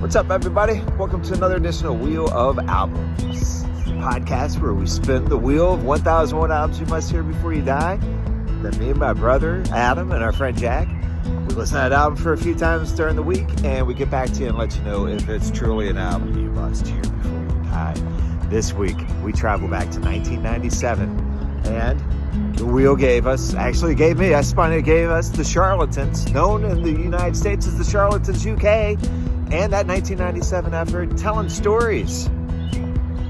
What's up, everybody? Welcome to another edition of Wheel of Albums, the podcast where we spin the wheel of 1,001 albums you must hear before you die. Then me and my brother, Adam, and our friend Jack, we listen to that album for a few times during the week, and we get back to you and let you know if it's truly an album you must hear before you die. This week, we travel back to 1997, and the wheel gave us the Charlatans, known in the United States as the Charlatans UK, and that 1997 effort, Tellin Stories.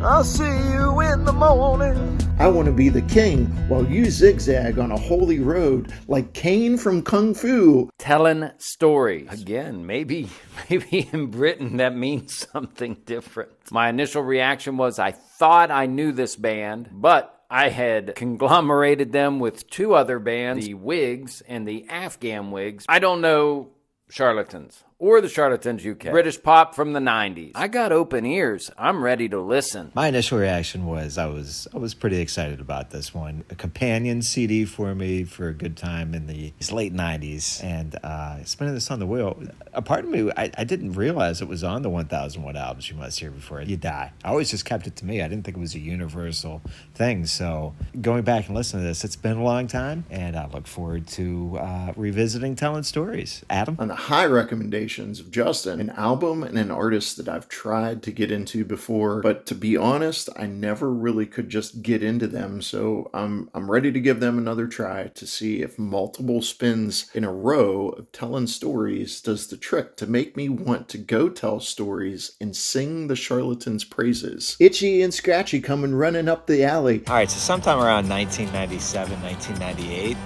I'll see you in the morning. I want to be the king while you zigzag on a holy road like Caine from Kung Fu. Tellin Stories. Again, maybe in Britain that means something different. My initial reaction was I thought I knew this band, but I had conglomerated them with two other bands, the Wigs and the Afghan Wigs. I don't know Charlatans or the Charlatans UK. British pop from the 90s. I got open ears. I'm ready to listen. My initial reaction was I was pretty excited about this one. A companion CD for me for a good time in the late 90s. And spinning this on the wheel, a part of me, I didn't realize it was on the 1,001 albums you must hear before you die. I always just kept it to me. I didn't think it was a universal thing. So going back and listening to this, it's been a long time. And I look forward to revisiting Tellin Stories. Adam? On the high recommendations of Justin, an album and an artist that I've tried to get into before, but to be honest, I never really could just get into them, so I'm ready to give them another try to see if multiple spins in a row of Tellin Stories does the trick to make me want to go tell stories and sing the Charlatans' praises. Itchy and Scratchy coming running up the alley. All right, so sometime around 1997, 1998,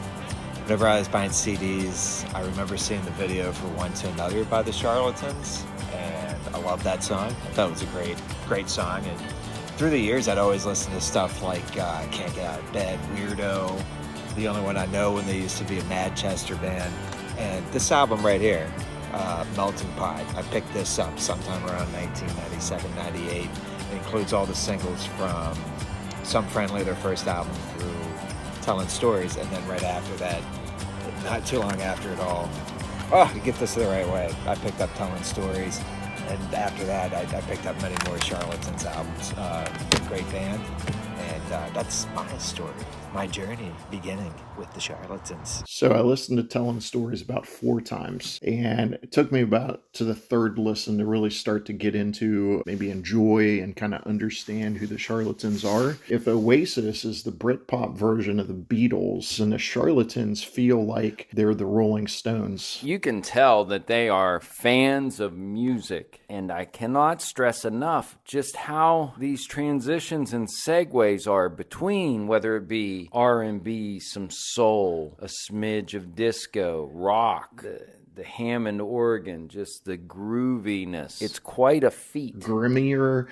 whenever I was buying CDs, I remember seeing the video for One to Another by the Charlatans, and I love that song. I thought it was a great song, and through the years, I'd always listen to stuff like Can't Get Out of Bed, Weirdo, The Only One I Know when they used to be a Manchester band, and this album right here, Melting Pot, I picked this up sometime around 1997, 98. It includes all the singles from Some Friendly, their first album, through Tellin Stories, and then right after that, not too long after it all, to get this the right way, I picked up Tellin Stories, and after that, I picked up many more Charlatans albums. Great band, and that's my story, my journey beginning with the Charlatans. So I listened to Tellin Stories about 4 times, and it took me about to the third listen to really start to get into, maybe enjoy and kind of understand who the Charlatans are. If Oasis is the Britpop version of the Beatles, and the Charlatans feel like they're the Rolling Stones. You can tell that they are fans of music, and I cannot stress enough just how these transitions and segues are between, whether it be R&B, some soul, a smidge of disco, rock, the Hammond organ, just the grooviness. It's quite a feat. Grimmier,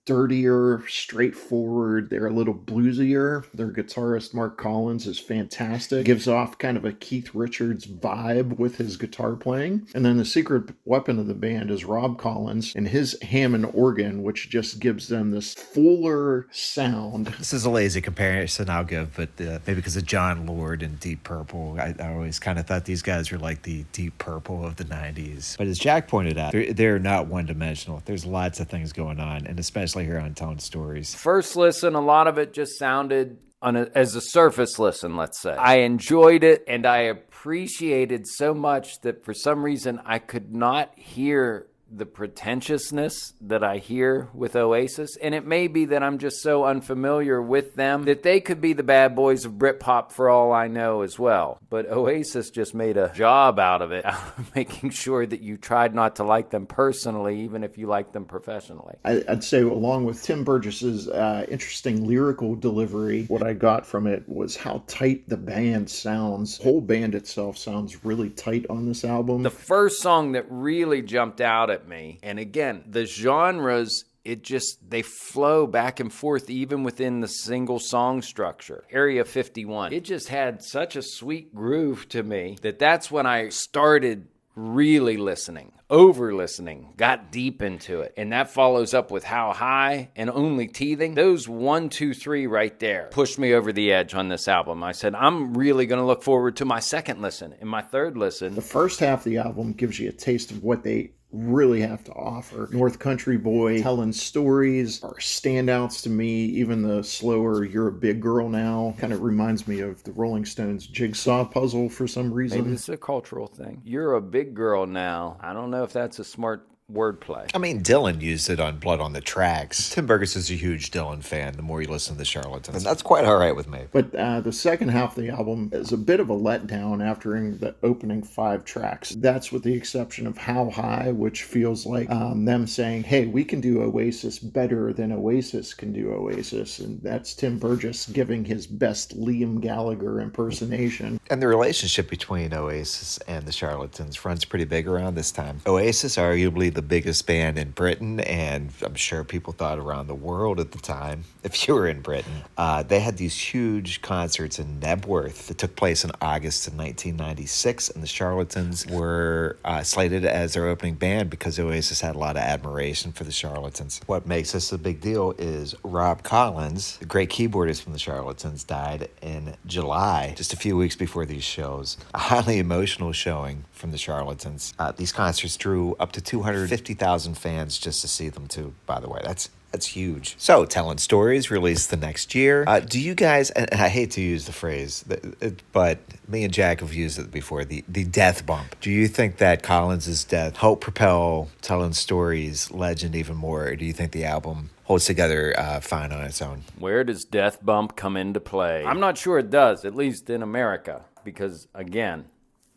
dirtier, straightforward. They're a little bluesier. Their guitarist, Mark Collins, is fantastic. Gives off kind of a Keith Richards vibe with his guitar playing. And then the secret weapon of the band is Rob Collins and his Hammond organ, which just gives them this fuller sound. This is a lazy comparison I'll give, but maybe because of John Lord and Deep Purple, I always kind of thought these guys were like the Deep Purple of the 90s. But as Jack pointed out, they're not one-dimensional. There's lots of things going on, and especially here on Tellin Stories. First listen, a lot of it just sounded as a surface listen, let's say. I enjoyed it, and I appreciated so much that for some reason I could not hear the pretentiousness that I hear with Oasis, and it may be that I'm just so unfamiliar with them that they could be the bad boys of Britpop for all I know as well. But Oasis just made a job out of it, making sure that you tried not to like them personally, even if you like them professionally. I'd say along with Tim Burgess's interesting lyrical delivery, what I got from it was how tight the band sounds. The whole band itself sounds really tight on this album. The first song that really jumped out at me, and again, the genres, they flow back and forth even within the single song structure. Area 51, it just had such a sweet groove to me that's when I started really listening, over listening, got deep into it. And that follows up with How High and Only Teething. Those 1, 2, 3 right there pushed me over the edge on this album. I said, I'm really going to look forward to my second listen and my third listen. The first half of the album gives you a taste of what they really have to offer. North Country Boy, Tellin Stories are standouts to me. Even the slower You're a Big Girl Now kind of reminds me of the Rolling Stones Jigsaw Puzzle for some reason. Maybe it's a cultural thing. You're a big girl now. I don't know if that's a smart wordplay. I mean, Dylan used it on Blood on the Tracks. Tim Burgess is a huge Dylan fan the more you listen to the Charlatans. And that's quite all right with me. But the second half of the album is a bit of a letdown after the opening 5 tracks. That's with the exception of How High, which feels like them saying, hey, we can do Oasis better than Oasis can do Oasis. And that's Tim Burgess giving his best Liam Gallagher impersonation. And the relationship between Oasis and the Charlatans runs pretty big around this time. Oasis, arguably the biggest band in Britain, and I'm sure people thought around the world at the time, if you were in Britain. They had these huge concerts in Nebworth that took place in August of 1996, and the Charlatans were slated as their opening band because Oasis had a lot of admiration for the Charlatans. What makes this a big deal is Rob Collins, the great keyboardist from the Charlatans, died in July, just a few weeks before these shows. A highly emotional showing from the Charlatans. These concerts drew up to 250,000 fans just to see them too, by the way. That's huge. So, Tellin Stories released the next year. Do you guys, and I hate to use the phrase, but me and Jack have used it before, the death bump. Do you think that Collins' death helped propel Tellin Stories' legend even more, or do you think the album holds together fine on its own? Where does death bump come into play? I'm not sure it does, at least in America, because, again,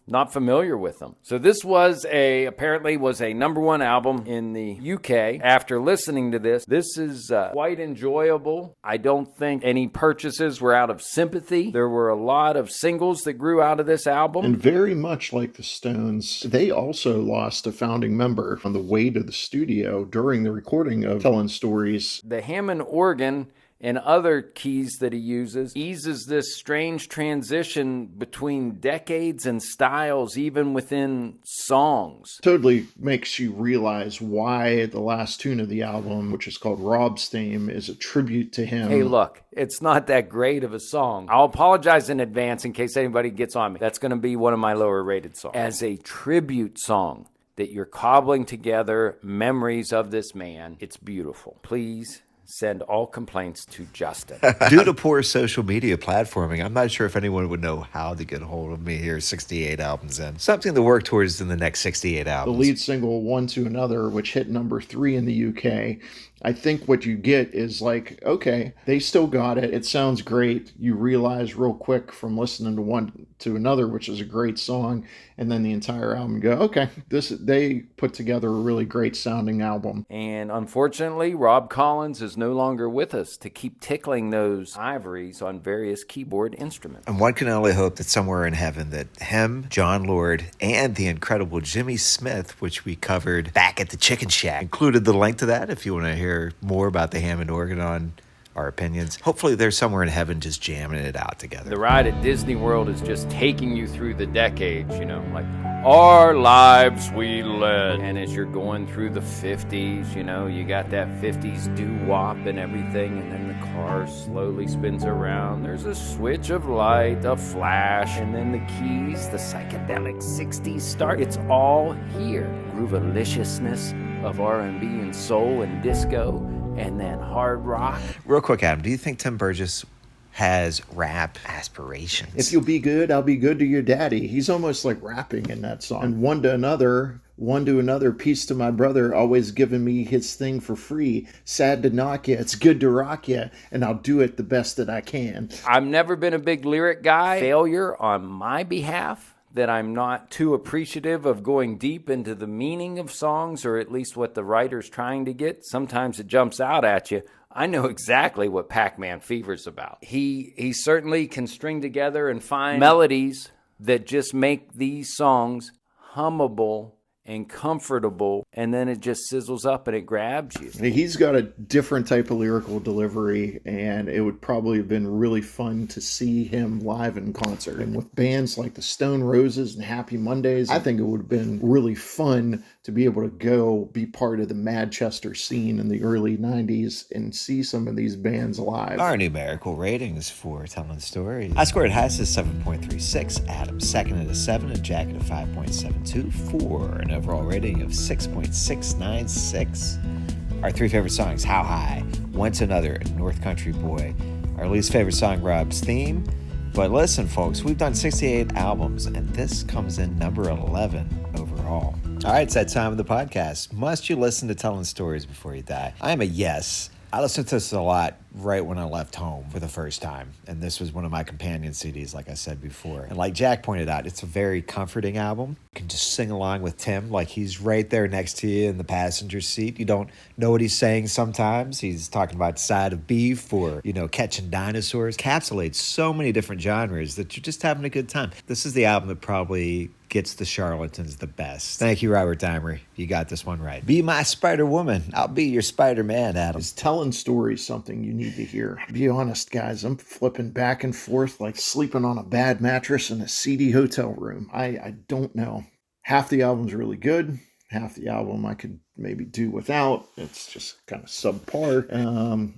not familiar with them. So this apparently was a #1 album in the UK. After listening to this is quite enjoyable. I don't think any purchases were out of sympathy. There were a lot of singles that grew out of this album. And very much like the Stones, they also lost a founding member on the way to the studio during the recording of Tellin Stories. The Hammond organ and other keys that he uses eases this strange transition between decades and styles, even within songs. Totally makes you realize why the last tune of the album, which is called Rob's Theme, is a tribute to him. Hey, look, it's not that great of a song. I'll apologize in advance in case anybody gets on me. That's going to be one of my lower rated songs. As a tribute song that you're cobbling together memories of this man, it's beautiful. Please send all complaints to Justin. Due to poor social media platforming, I'm not sure if anyone would know how to get a hold of me here 68 albums in. Something to work towards in the next 68 albums. The lead single, One to Another, which hit #3 in the UK, I think what you get is like, okay, they still got it. It sounds great. You realize real quick from listening to One to Another, which is a great song, and then the entire album, go, okay, they put together a really great sounding album. And unfortunately, Rob Collins is no longer with us to keep tickling those ivories on various keyboard instruments. And one can only hope that somewhere in heaven that him, John Lord, and the incredible Jimmy Smith, which we covered back at the Chicken Shack, included the link to that if you want to hear more about the Hammond organ on our opinions. Hopefully they're somewhere in heaven just jamming it out together. The ride at Disney World is just taking you through the decades, like our lives we led. And as you're going through the 50s, you got that 50s doo-wop and everything, and then the car slowly spins around. There's a switch of light, a flash, and then the keys, the psychedelic 60s start. It's all here. Groovaliciousness of R&B and soul and disco, and then hard rock. Real quick, Adam, do you think Tim Burgess has rap aspirations? If you'll be good, I'll be good to your daddy. He's almost like rapping in that song. And One to Another, peace to my brother, always giving me his thing for free. Sad to knock ya, it's good to rock ya, and I'll do it the best that I can. I've never been a big lyric guy. Failure on my behalf, that I'm not too appreciative of going deep into the meaning of songs, or at least what the writer's trying to get. Sometimes it jumps out at you. I know exactly what Pac-Man Fever's about. He certainly can string together and find melodies that just make these songs hummable and comfortable, and then it just sizzles up and it grabs you. He's got a different type of lyrical delivery, and it would probably have been really fun to see him live in concert. And with bands like the Stone Roses and Happy Mondays, I think it would have been really fun to be able to go be part of the Manchester scene in the early 90s and see some of these bands live. Our numerical ratings for Tellin Stories. I scored Hess at 7.36, Adam second at a 7, and Jack at a 5.72 for an overall rating of 6.696. Our three favorite songs, How High, One to Another, and North Country Boy. Our least favorite song, Rob's Theme. But listen, folks, we've done 68 albums, and this comes in number 11 overall. All right, it's that time of the podcast. Must you listen to Tellin Stories before you die? I am a yes. I listened to this a lot right when I left home for the first time. And this was one of my companion CDs, like I said before. And like Jack pointed out, it's a very comforting album. You can just sing along with Tim like he's right there next to you in the passenger seat. You don't know what he's saying sometimes. He's talking about side of beef or, catching dinosaurs. Encapsulates so many different genres that you're just having a good time. This is the album that probably gets the Charlatans the best. Thank you, Robert Dimery. You got this one right. Be my Spider-Woman. I'll be your Spider-Man, Adam. Is Telling Stories something you need to hear? Be honest, guys, I'm flipping back and forth like sleeping on a bad mattress in a seedy hotel room. I don't know. Half the album's really good. Half the album I could maybe do without. It's just kind of subpar. I'm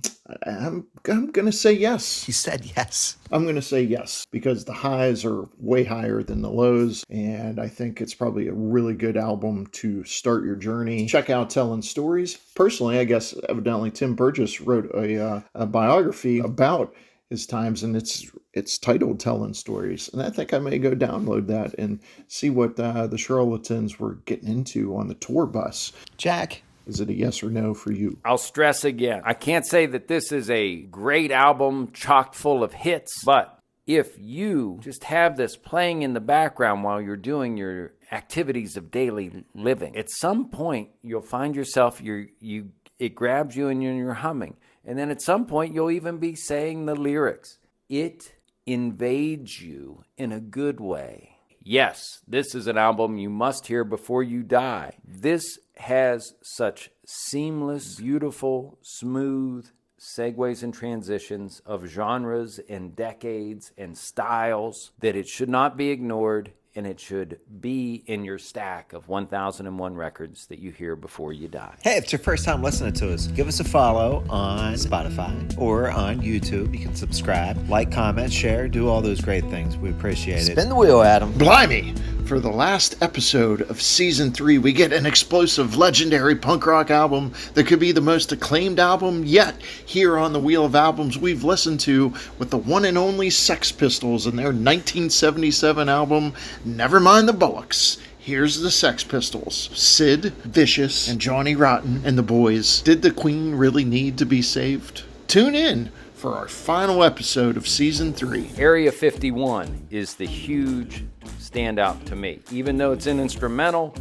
going to say yes. He said yes. I'm going to say yes because the highs are way higher than the lows, and I think it's probably a really good album to start your journey. Check out Tellin Stories. Personally, I guess evidently Tim Burgess wrote a biography about his times, and it's titled Tellin Stories. And I think I may go download that and see what the Charlatans were getting into on the tour bus. Jack, is it a yes or no for you? I'll stress again, I can't say that this is a great album chock full of hits, but if you just have this playing in the background while you're doing your activities of daily living, at some point you'll find yourself, it grabs you and you're humming. And then at some point, you'll even be saying the lyrics. It invades you in a good way. Yes, this is an album you must hear before you die. This has such seamless, beautiful, smooth segues and transitions of genres and decades and styles that it should not be ignored. And it should be in your stack of 1001 records that you hear before you die. Hey, if it's your first time listening to us, give us a follow on Spotify or on YouTube. You can subscribe, like, comment, share, do all those great things. We appreciate it. Spin the wheel, Adam. Blimey! For the last episode of Season 3, we get an explosive, legendary punk rock album that could be the most acclaimed album yet here on the Wheel of Albums we've listened to with the one and only Sex Pistols and their 1977 album, Nevermind the Bollocks. Here's the Sex Pistols. Sid Vicious and Johnny Rotten and the boys. Did the Queen really need to be saved? Tune in for our final episode of Season 3. Area 51 is the huge standout to me. Even though it's an instrumental,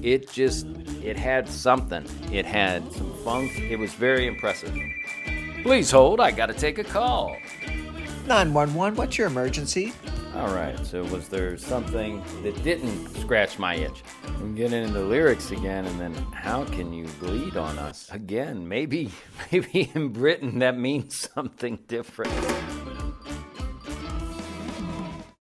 it had something. It had some funk. It was very impressive. Please hold, I gotta take a call. 911, what's your emergency? All right, so was there something that didn't scratch my itch? We get into the lyrics again, and then how can you bleed on us? Again, maybe in Britain that means something different.